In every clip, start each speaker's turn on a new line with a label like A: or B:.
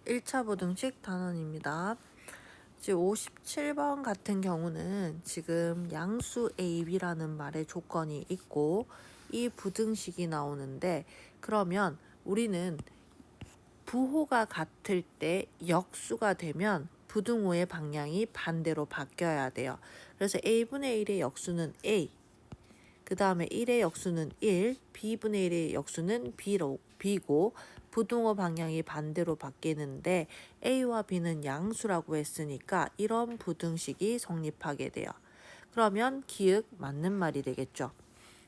A: 1차 부등식 단원입니다. 이제 57번 같은 경우는 지금 양수 A, B라는 말의 조건이 있고 이 부등식이 나오는데, 그러면 우리는 부호가 같을 때 역수가 되면 부등호의 방향이 반대로 바뀌어야 돼요. 그래서 A분의 1의 역수는 A, 그 다음에 1의 역수는 1, B분의 1의 역수는 B고 부등호 방향이 반대로 바뀌는데 A와 B는 양수라고 했으니까 이런 부등식이 성립하게 돼요. 그러면 기역 맞는 말이 되겠죠.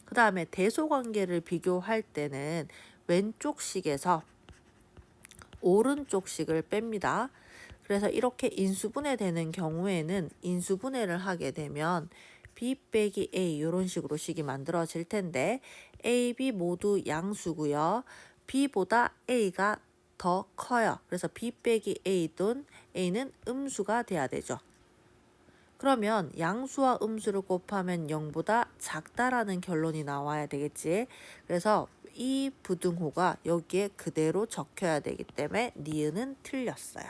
A: 그 다음에 대소관계를 비교할 때는 왼쪽 식에서 오른쪽 식을 뺍니다. 그래서 이렇게 인수분해 되는 경우에는 인수분해를 하게 되면 B 빼기 A 이런 식으로 식이 만들어질 텐데 A, B 모두 양수고요. B보다 A가 더 커요. 그래서 B 빼기 A는 음수가 돼야 되죠. 그러면 양수와 음수를 곱하면 0보다 작다라는 결론이 나와야 되겠지. 그래서 이 부등호가 여기에 그대로 적혀야 되기 때문에 니은은 틀렸어요.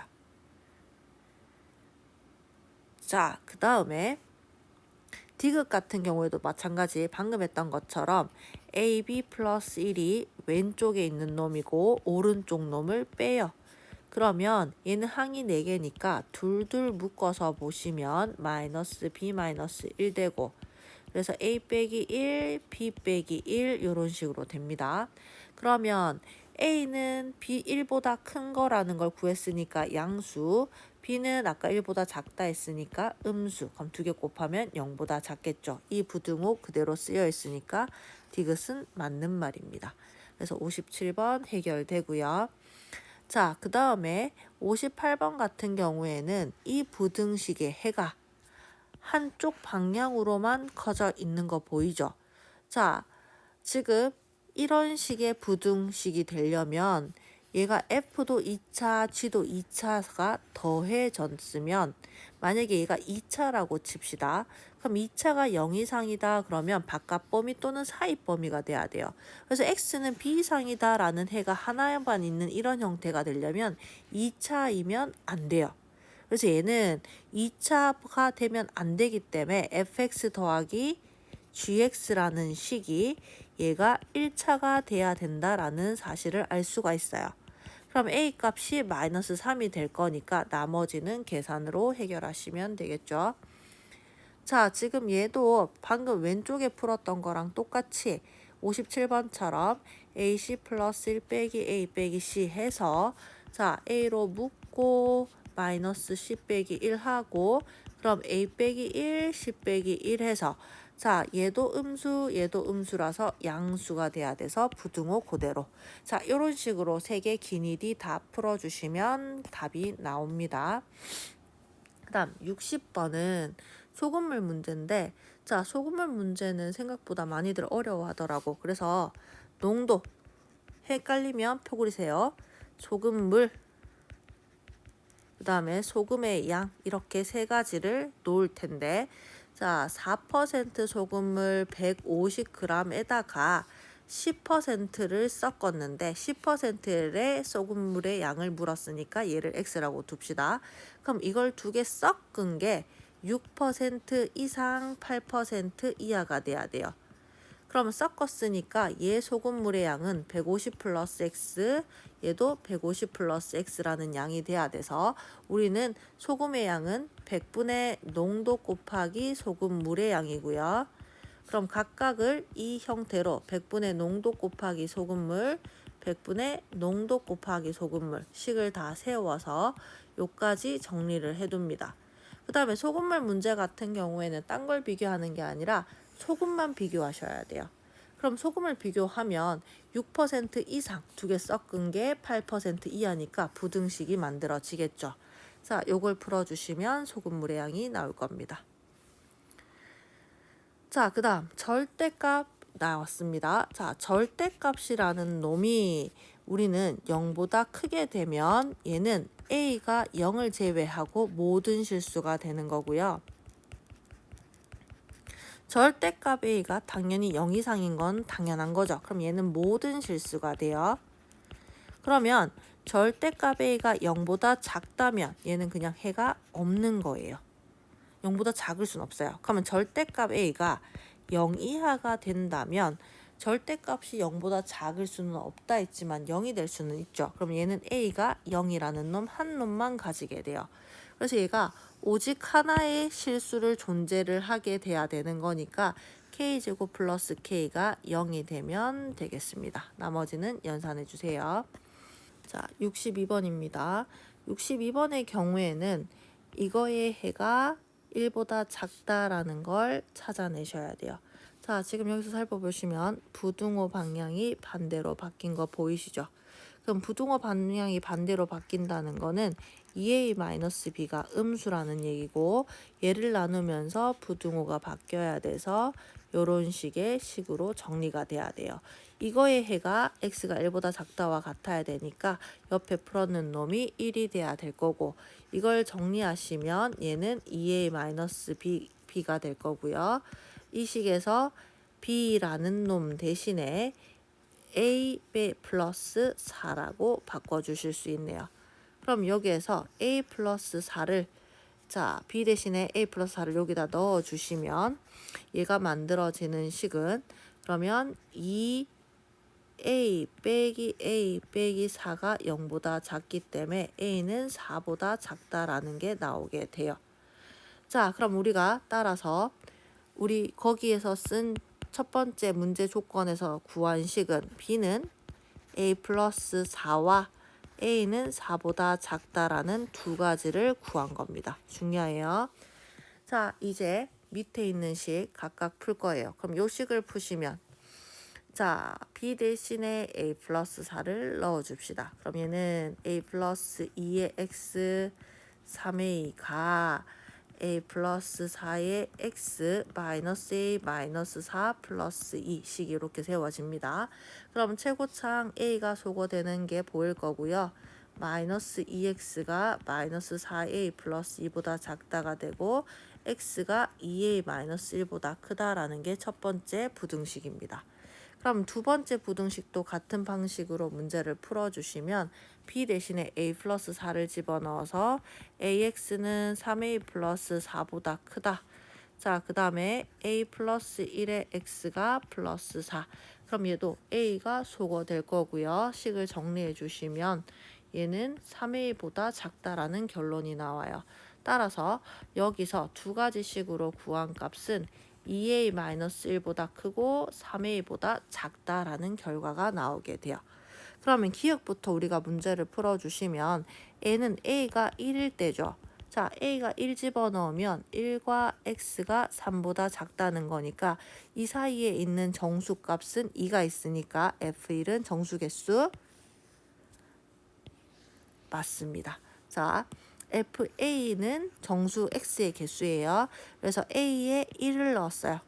A: 자, 그 다음에 디귿 같은 경우에도 마찬가지 방금 했던 것처럼 AB 플러스 1이 왼쪽에 있는 놈이고 오른쪽 놈을 빼요. 그러면 얘는 항이 4개니까 둘둘 묶어서 보시면 마이너스 B 마이너스 1 되고, 그래서 A 빼기 1, B 빼기 1 이런 식으로 됩니다. 그러면 A는 B 1보다 큰 거라는 걸 구했으니까 양수, B는 아까 1보다 작다 했으니까 음수. 그럼 2개 곱하면 0보다 작겠죠. 이 부등호 그대로 쓰여 있으니까 디귿은 맞는 말입니다. 그래서 57번 해결되고요. 자, 그 다음에 58번 같은 경우에는 이 부등식의 해가 한쪽 방향으로만 커져 있는 거 보이죠? 자, 지금 이런 식의 부등식이 되려면 얘가 F도 2차, G도 2차가 더해졌으면, 만약에 얘가 2차라고 칩시다. 그럼 2차가 0 이상이다 그러면 바깥 범위 또는 사이 범위가 돼야 돼요. 그래서 X는 B 이상이다 라는 해가 하나만 있는 이런 형태가 되려면 2차이면 안 돼요. 그래서 얘는 2차가 되면 안 되기 때문에 fx 더하기 gx라는 식이 얘가 1차가 돼야 된다라는 사실을 알 수가 있어요. 그럼 a 값이 마이너스 3이 될 거니까 나머지는 계산으로 해결하시면 되겠죠. 자, 지금 얘도 방금 왼쪽에 풀었던 거랑 똑같이 57번처럼 ac 플러스 1 빼기 a 빼기 c 해서, 자, a로 묶고 마이너스 c 빼기 1 하고, 그럼 a 빼기 1, c 빼기 1 해서, 자, 얘도 음수라서 양수가 돼야 돼서 부등호 그대로. 자, 이런 식으로 3개 기니디 다 풀어주시면 답이 나옵니다. 그 다음 60번은 소금물 문제인데, 자, 소금물 문제는 생각보다 많이들 어려워하더라고. 그래서 농도 헷갈리면 표 그리세요. 소금물, 그 다음에 소금의 양, 이렇게 3가지를 놓을 텐데, 자, 4% 소금물 150g에다가 10%를 섞었는데 10%의 소금물의 양을 물었으니까 얘를 x라고 둡시다. 그럼 이걸 2개 섞은 게 6% 이상 8% 이하가 돼야 돼요. 그럼 섞었으니까 얘 소금물의 양은 150 플러스 x, 얘도 150 플러스 x라는 양이 돼야 돼서 우리는 소금의 양은 100분의 농도 곱하기 소금물의 양이고요. 그럼 각각을 이 형태로 100분의 농도 곱하기 소금물, 100분의 농도 곱하기 소금물 식을 다 세워서 요까지 정리를 해둡니다. 그 다음에 소금물 문제 같은 경우에는 딴 걸 비교하는 게 아니라 소금만 비교하셔야 돼요. 그럼 소금을 비교하면 6% 이상 2개 섞은 게 8% 이하니까 부등식이 만들어지겠죠. 자, 요걸 풀어주시면 소금물의 양이 나올 겁니다. 자, 그 다음 절대값 나왔습니다. 자, 절대값이라는 놈이 우리는 0보다 크게 되면 얘는 a가 0을 제외하고 모든 실수가 되는 거고요. 절대값 a가 당연히 0 이상인 건 당연한 거죠. 그럼 얘는 모든 실수가 돼요. 그러면 절대값 a가 0보다 작다면 얘는 그냥 해가 없는 거예요. 0보다 작을 순 없어요. 그러면 절대값 a가 0 이하가 된다면 절대값이 0보다 작을 수는 없다 했지만 0이 될 수는 있죠. 그럼 얘는 a가 0이라는 놈 한 놈만 가지게 돼요. 그래서 얘가 오직 하나의 실수를 존재를 하게 돼야 되는 거니까 k제곱 플러스 k가 0이 되면 되겠습니다. 나머지는 연산해 주세요. 자, 62번입니다. 62번의 경우에는 이거의 해가 1보다 작다라는 걸 찾아내셔야 돼요. 자, 지금 여기서 살펴보시면 부등호 방향이 반대로 바뀐 거 보이시죠? 그럼 부등호 방향이 반대로 바뀐다는 거는 2a-b가 음수라는 얘기고 얘를 나누면서 부등호가 바뀌어야 돼서 이런 식의 식으로 정리가 돼야 돼요. 이거의 해가 x가 1보다 작다와 같아야 되니까 옆에 풀어놓은 놈이 1이 돼야 될 거고 이걸 정리하시면 얘는 2a-b가 될 거고요. 이 식에서 b라는 놈 대신에 a 플러스 4라고 바꿔주실 수 있네요. 그럼 여기에서 a 플러스 4를 자, b 대신에 a 플러스 4를 여기다 넣어주시면 얘가 만들어지는 식은 그러면 2a 빼기 4가 0보다 작기 때문에 a는 4보다 작다라는 게 나오게 돼요. 자, 그럼 우리가 따라서 우리 거기에서 쓴 첫 번째 문제 조건에서 구한 식은 b는 a 플러스 4와 a는 4보다 작다라는 두 가지를 구한 겁니다. 중요해요. 자, 이제 밑에 있는 식 각각 풀 거예요. 그럼 요 식을 푸시면 자, b 대신에 a 플러스 4를 넣어줍시다. 그럼 얘는 a 플러스 2의 x 3a가 a 플러스 4의 x 마이너스 a 마이너스 4 플러스 2 식이 이렇게 세워집니다. 그럼 최고창 a가 소거되는 게 보일 거고요. 마이너스 2x가 마이너스 4a 플러스 2보다 작다가 되고 x가 2a 마이너스 1보다 크다라는 게 첫 번째 부등식입니다. 그럼 두 번째 부등식도 같은 방식으로 문제를 풀어주시면 b 대신에 a 플러스 4를 집어넣어서 ax는 3a 플러스 4보다 크다. 자, 그 다음에 a 플러스 1의 x가 플러스 4. 그럼 얘도 a가 소거될 거고요. 식을 정리해 주시면 얘는 3a보다 작다라는 결론이 나와요. 따라서 여기서 두 가지 식으로 구한 값은 2a-1보다 크고 3a보다 작다라는 결과가 나오게 돼요. 그러면 기억부터 우리가 문제를 풀어주시면 n은 a가 1일 때죠. 자, a가 1 집어넣으면 1과 x가 3보다 작다는 거니까 이 사이에 있는 정수값은 2가 있으니까 f1은 정수개수 맞습니다. 자, FA는 정수 X의 개수예요. 그래서 A에 1을 넣었어요.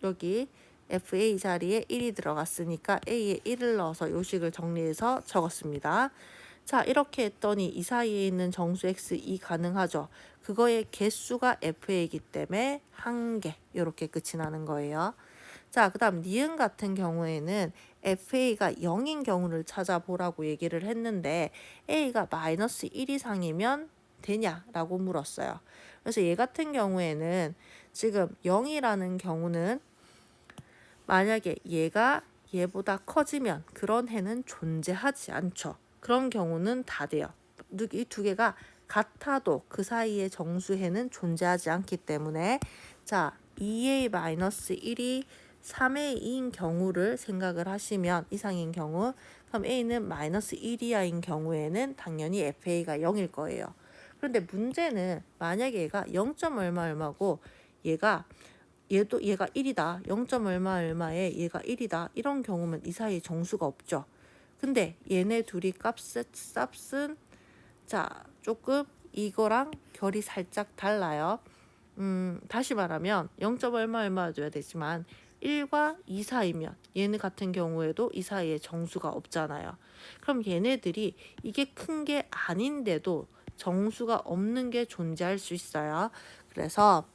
A: 여기 FA 자리에 1이 들어갔으니까 A에 1을 넣어서 요식을 정리해서 적었습니다. 자, 이렇게 했더니 이 사이에 있는 정수 X2 가능하죠. 그거의 개수가 FA이기 때문에 1개 이렇게 끝이 나는 거예요. 자, 그 다음 니은 같은 경우에는 FA가 0인 경우를 찾아보라고 얘기를 했는데 A가 마이너스 1 이상이면 되냐라고 물었어요. 그래서 얘 같은 경우에는 지금 0이라는 경우는 만약에 얘가 얘보다 커지면 그런 해는 존재하지 않죠. 그런 경우는 다 돼요. 이 두 개가 같아도 그 사이의 정수해는 존재하지 않기 때문에 자, 2a-1이 3의 2인 경우를 생각을 하시면 이상인 경우 그럼 a는 마이너스 1 이하인 경우에는 당연히 fa가 0일 거예요. 그런데 문제는 만약에 얘가 0. 얼마고 얘가 1이다. 0. 얼마에 얘가 1이다. 이런 경우면 이 사이에 정수가 없죠. 근데 얘네 둘이 값은 자, 조금 이거랑 결이 살짝 달라요. 다시 말하면 0. 얼마여야 되지만 1과 2 사이면 얘네 같은 경우에도 이 사이에 정수가 없잖아요. 그럼 얘네들이 이게 큰 게 아닌데도 정수가 없는 게 존재할 수 있어요. 그래서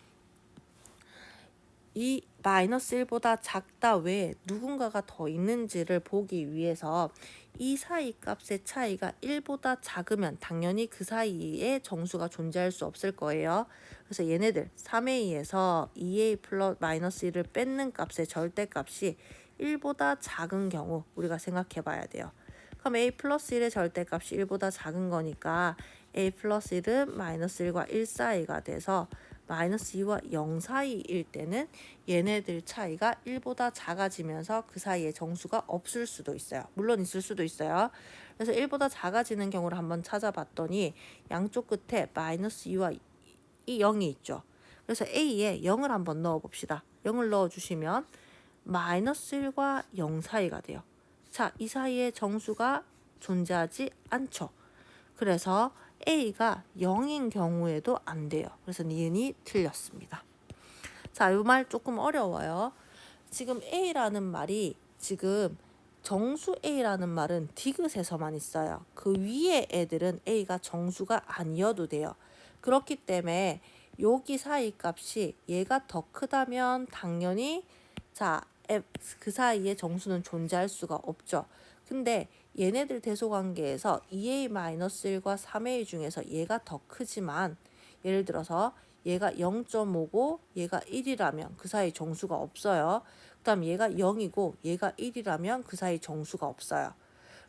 A: 이 마이너스 1보다 작다 외에 누군가가 더 있는지를 보기 위해서 이 사이 값의 차이가 1보다 작으면 당연히 그 사이에 정수가 존재할 수 없을 거예요. 그래서 얘네들 3a에서 2a 플러스 마이너스 1을 뺏는 값의 절대값이 1보다 작은 경우 우리가 생각해 봐야 돼요. 그럼 a 플러스 1의 절대값이 1보다 작은 거니까 a 플러스 1은 마이너스 1과 1 사이가 돼서 마이너스 2와 0 사이일 때는 얘네들 차이가 1보다 작아지면서 그 사이에 정수가 없을 수도 있어요. 물론 있을 수도 있어요. 그래서 1보다 작아지는 경우를 한번 찾아봤더니 양쪽 끝에 마이너스 2와 이 0이 있죠. 그래서 A에 0을 한번 넣어봅시다. 0을 넣어주시면 마이너스 1과 0 사이가 돼요. 자, 이 사이에 정수가 존재하지 않죠. 그래서 A가 0인 경우에도 안 돼요. 그래서 니은이 틀렸습니다. 자, 이 말 조금 어려워요. 지금 A라는 말이 지금 정수 A라는 말은 디귿에서만 있어요. 그 위에 애들은 A가 정수가 아니어도 돼요. 그렇기 때문에 여기 사이 값이 얘가 더 크다면 당연히 자, 그 사이에 정수는 존재할 수가 없죠. 근데 얘네들 대소관계에서 2a-1과 3a 중에서 얘가 더 크지만 예를 들어서 얘가 0.5고 얘가 1이라면 그 사이 정수가 없어요. 그 다음 얘가 0이고 얘가 1이라면 그 사이 정수가 없어요.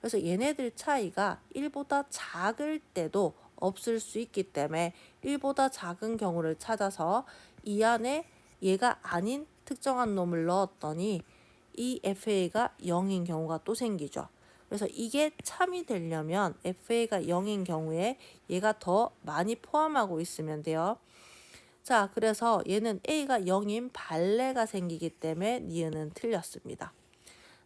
A: 그래서 얘네들 차이가 1보다 작을 때도 없을 수 있기 때문에 1보다 작은 경우를 찾아서 이 안에 얘가 아닌 특정한 놈을 넣었더니 이 FA가 0인 경우가 또 생기죠. 그래서 이게 참이 되려면 FA가 0인 경우에 얘가 더 많이 포함하고 있으면 돼요. 자, 그래서 얘는 A가 0인 발레가 생기기 때문에 니은은 틀렸습니다.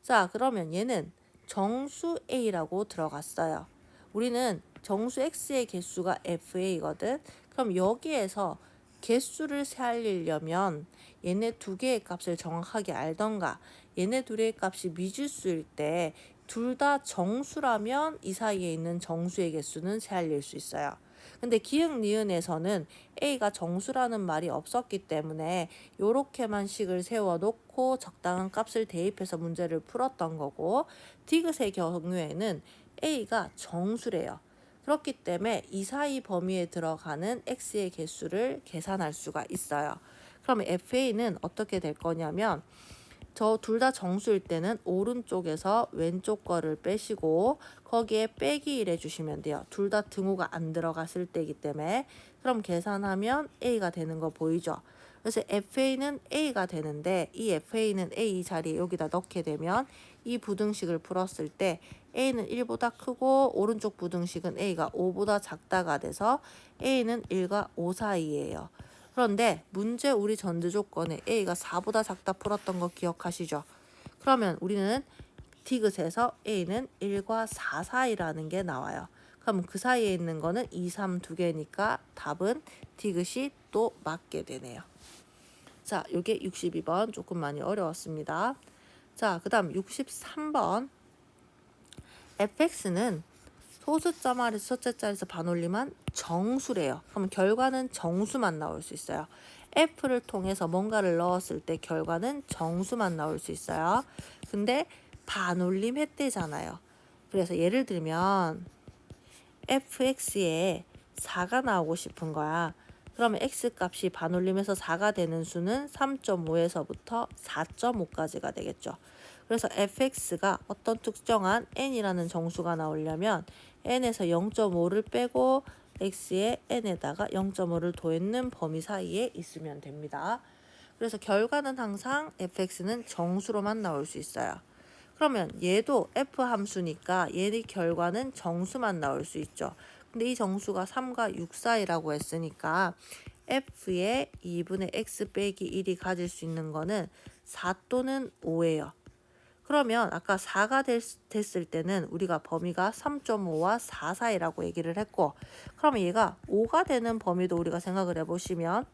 A: 자, 그러면 얘는 정수 A라고 들어갔어요. 우리는 정수 X의 개수가 FA거든. 그럼 여기에서 개수를 살리려면 얘네 두 개의 값을 정확하게 알던가 얘네 둘의 값이 미지수일 때 둘 다 정수라면 이 사이에 있는 정수의 개수는 세알릴 수 있어요. 근데 기역 니은에서는 A가 정수라는 말이 없었기 때문에 요렇게만 식을 세워놓고 적당한 값을 대입해서 문제를 풀었던 거고 디귿의 경우에는 A가 정수래요. 그렇기 때문에 이 사이 범위에 들어가는 x의 개수를 계산할 수가 있어요. 그러면 FA는 어떻게 될 거냐면 저 둘 다 정수일 때는 오른쪽에서 왼쪽 거를 빼시고 거기에 빼기 1 해주시면 돼요. 둘 다 등호가 안 들어갔을 때이기 때문에 그럼 계산하면 A가 되는 거 보이죠? 그래서 FA는 A가 되는데 이 FA는 A 자리에 여기다 넣게 되면 이 부등식을 풀었을 때 A는 1보다 크고 오른쪽 부등식은 A가 5보다 작다가 돼서 A는 1과 5 사이예요. 그런데 문제 우리 전제 조건에 A가 4보다 작다 풀었던 거 기억하시죠? 그러면 우리는 디귿에서 A는 1과 4 사이라는 게 나와요. 그럼 그 사이에 있는 거는 2, 3 두 개니까 답은 디귿이 또 맞게 되네요. 자, 요게 62번 조금 많이 어려웠습니다. 자, 그 다음 63번 fx는 소수점 아래서 첫째 자리에서 반올림한 정수래요. 그럼 결과는 정수만 나올 수 있어요. f를 통해서 뭔가를 넣었을 때 결과는 정수만 나올 수 있어요. 근데 반올림 했대잖아요. 그래서 예를 들면 fx에 4가 나오고 싶은 거야. 그러면 x값이 반올림해서 4가 되는 수는 3.5에서부터 4.5까지가 되겠죠. 그래서 fx가 어떤 특정한 n이라는 정수가 나오려면 n에서 0.5를 빼고 x에 n에다가 0.5를 더했는 범위 사이에 있으면 됩니다. 그래서 결과는 항상 fx는 정수로만 나올 수 있어요. 그러면 얘도 f 함수니까 얘의 결과는 정수만 나올 수 있죠. 근데 이 정수가 3과 6 사이라고 했으니까 f의 2분의 x 빼기 1이 가질 수 있는 거는 4 또는 5예요. 그러면 아까 4가 됐을 때는 우리가 범위가 3.5와 4 사이라고 얘기를 했고 그러면 얘가 5가 되는 범위도 우리가 생각을 해보시면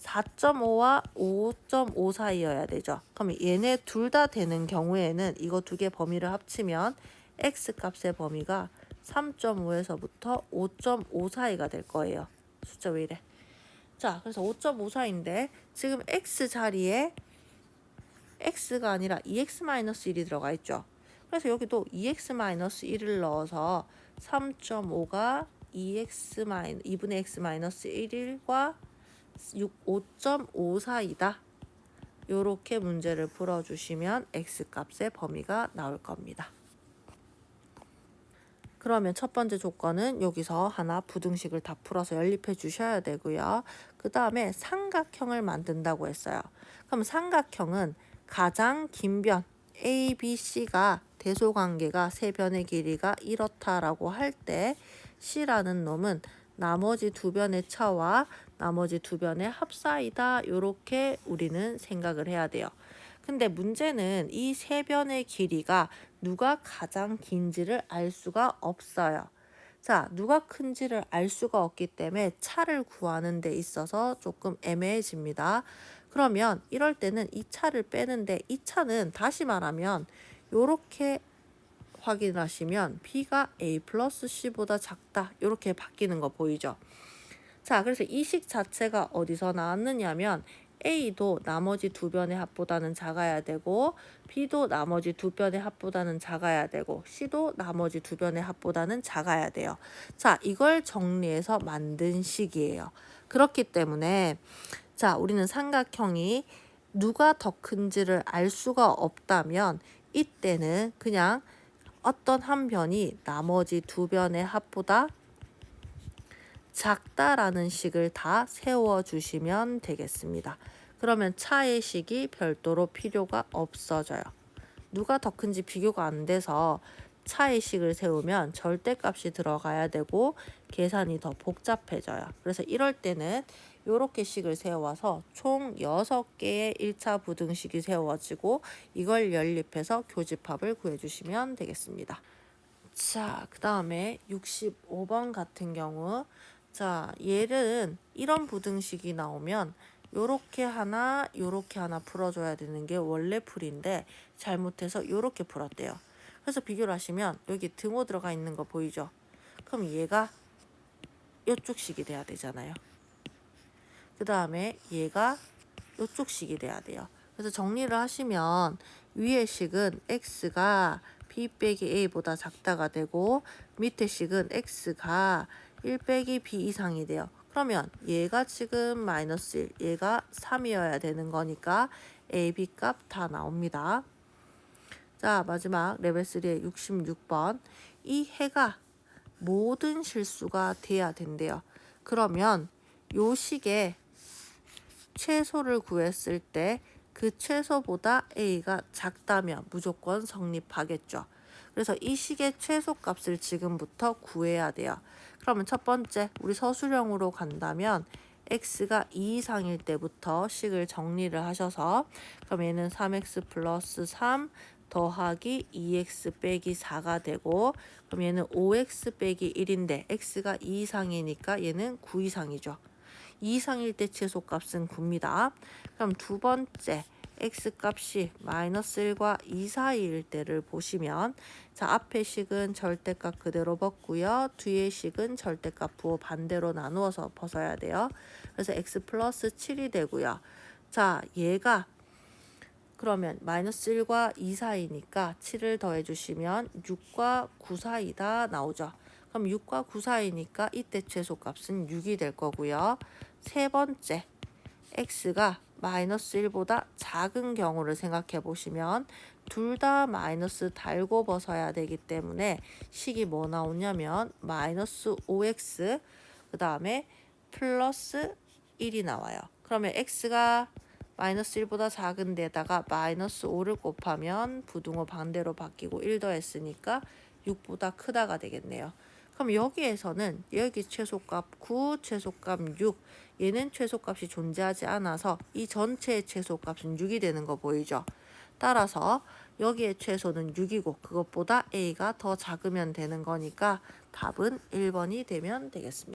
A: 4.5와 5.5 사이여야 되죠. 그럼 얘네 둘 다 되는 경우에는 이거 두 개 범위를 합치면 x값의 범위가 3.5에서부터 5.5 사이가 될 거예요. 숫자 왜 이래? 자, 그래서 5.54인데 지금 x 자리에 x가 아니라 2x-1이 들어가 있죠. 그래서 여기도 2x-1을 넣어서 3.5가 2분의 x-1과 5.54이다. 요렇게 문제를 풀어주시면 x값의 범위가 나올 겁니다. 그러면 첫 번째 조건은 여기서 하나 부등식을 다 풀어서 연립해 주셔야 되고요. 그 다음에 삼각형을 만든다고 했어요. 그럼 삼각형은 가장 긴 변 A, B, C가 대소관계가 세 변의 길이가 이렇다라고 할 때 C라는 놈은 나머지 두 변의 차와 나머지 두 변의 합사이다. 이렇게 우리는 생각을 해야 돼요. 근데 문제는 이 세 변의 길이가 누가 가장 긴지를 알 수가 없어요. 자, 누가 큰지를 알 수가 없기 때문에 차를 구하는 데 있어서 조금 애매해집니다. 그러면 이럴 때는 이 차를 빼는데 이 차는 다시 말하면 이렇게 확인하시면 B가 A 플러스 C보다 작다. 이렇게 바뀌는 거 보이죠? 자, 그래서 이 식 자체가 어디서 나왔느냐면 A도 나머지 두 변의 합보다는 작아야 되고 B도 나머지 두 변의 합보다는 작아야 되고 C도 나머지 두 변의 합보다는 작아야 돼요. 자, 이걸 정리해서 만든 식이에요. 그렇기 때문에 자, 우리는 삼각형이 누가 더 큰지를 알 수가 없다면 이때는 그냥 어떤 한 변이 나머지 두 변의 합보다 작다라는 식을 다 세워주시면 되겠습니다. 그러면 차의 식이 별도로 필요가 없어져요. 누가 더 큰지 비교가 안 돼서 차의 식을 세우면 절대값이 들어가야 되고 계산이 더 복잡해져요. 그래서 이럴 때는 이렇게 식을 세워서 총 6개의 1차 부등식이 세워지고 이걸 연립해서 교집합을 구해주시면 되겠습니다. 자, 그 다음에 65번 같은 경우 자, 얘는 이런 부등식이 나오면 요렇게 하나 풀어줘야 되는 게 원래 풀인데 잘못해서 요렇게 풀었대요. 그래서 비교를 하시면 여기 등호 들어가 있는 거 보이죠? 그럼 얘가 요쪽 식이 돼야 되잖아요. 그 다음에 얘가 요쪽 식이 돼야 돼요. 그래서 정리를 하시면 위의 식은 x가 b 빼기 a보다 작다가 되고 밑에 식은 x가 1 빼기 b 이상이 돼요. 그러면 얘가 지금 마이너스 1, 얘가 3이어야 되는 거니까 a, b 값 다 나옵니다. 자, 마지막 레벨 3의 66번. 이 해가 모든 실수가 돼야 된대요. 그러면 요 식에 최소를 구했을 때 그 최소보다 a가 작다면 무조건 성립하겠죠. 그래서 이 식의 최소값을 지금부터 구해야 돼요. 그러면 첫 번째 우리 서술형으로 간다면 x가 2 이상일 때부터 식을 정리를 하셔서 그럼 얘는 3x 플러스 3 더하기 2x 빼기 4가 되고 그럼 얘는 5x 빼기 1인데 x가 2 이상이니까 얘는 9 이상이죠. 2 이상일 때 최소값은 9입니다. 그럼 두 번째 x값이 마이너스 1과 2 사이일 때를 보시면 자, 앞에 식은 절대값 그대로 벗고요. 뒤에 식은 절대값 부호 반대로 나누어서 벗어야 돼요. 그래서 x 플러스 7이 되고요. 자, 얘가 그러면 마이너스 1과 2 사이니까 7을 더해주시면 6과 9 사이다 나오죠. 그럼 6과 9 사이니까 이때 최소값은 6이 될 거고요. 세 번째 x가 마이너스 1보다 작은 경우를 생각해 보시면 둘 다 마이너스 달고 벗어야 되기 때문에 식이 뭐 나오냐면 마이너스 5x 그 다음에 플러스 1이 나와요. 그러면 x가 마이너스 1보다 작은 데다가 마이너스 5를 곱하면 부등호 반대로 바뀌고 1 더했으니까 6보다 크다가 되겠네요. 그럼 여기에서는 여기 최소값 9, 최소값 6 얘는 최소값이 존재하지 않아서 이 전체의 최소값은 6이 되는 거 보이죠? 따라서 여기의 최소는 6이고 그것보다 a가 더 작으면 되는 거니까 답은 1번이 되면 되겠습니다.